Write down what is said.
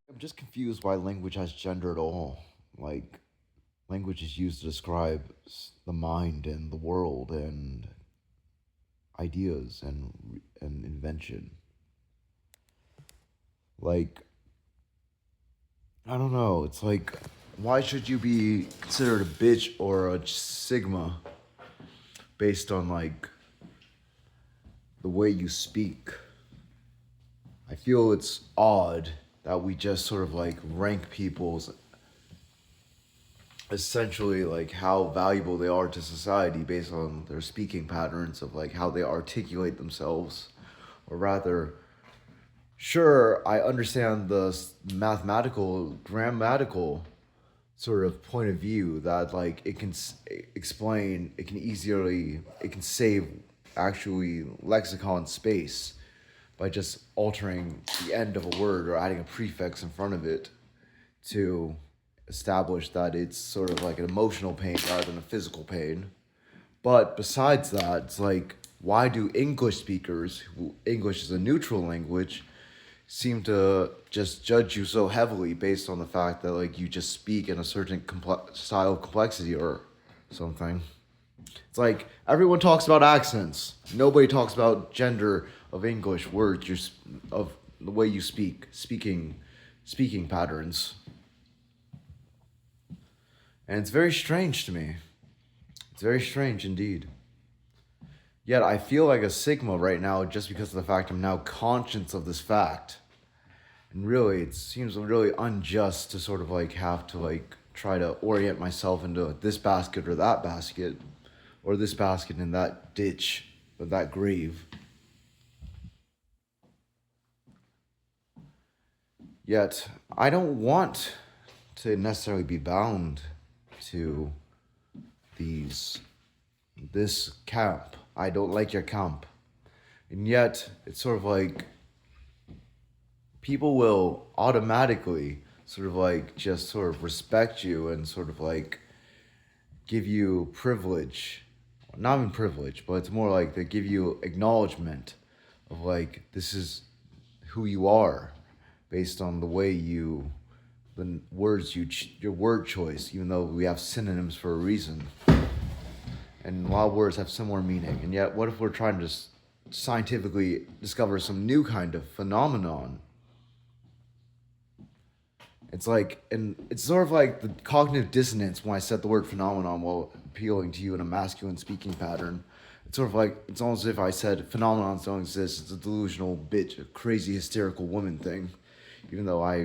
I'm just confused why language has gender at all. Like, language is used to describe the mind and the world and ideas and invention. Like, I don't know. It's like, why should you be considered a bitch or a sigma based on like the way you speak? I feel it's odd that we just sort of like rank people's essentially like how valuable they are to society based on their speaking patterns of like how they articulate themselves, or rather, sure, I understand the mathematical grammatical sort of point of view that like it can explain, it can easily, it can save actually lexicon space by just altering the end of a word or adding a prefix in front of it to establish that it's sort of like an emotional pain rather than a physical pain. But besides that, it's like, why do English speakers, who English is a neutral language, seem to just judge you so heavily based on the fact that like you just speak in a certain style of complexity or something? It's like everyone talks about accents. Nobody talks about gender of English words, of the way you speaking patterns. And it's very strange to me. It's very strange indeed. Yet I feel like a Sigma right now just because of the fact I'm now conscious of this fact. And really, it seems really unjust to sort of like have to like try to orient myself into this basket or that basket, or this basket in that ditch, or that grave. Yet I don't want to necessarily be bound to these this camp. I don't like your camp. And yet it's sort of like people will automatically sort of like just sort of respect you and sort of like give you privilege. Not even privilege, but it's more like they give you acknowledgement of like this is who you are based on the way you the words your word choice, even though we have synonyms for a reason and a lot of words have similar meaning. And yet, what if we're trying to just scientifically discover some new kind of phenomenon? It's like, and it's sort of like the cognitive dissonance when I said the word phenomenon while appealing to you in a masculine speaking pattern. It's sort of like, it's almost as if I said phenomenons don't exist. It's a delusional bitch, a crazy hysterical woman thing, even though I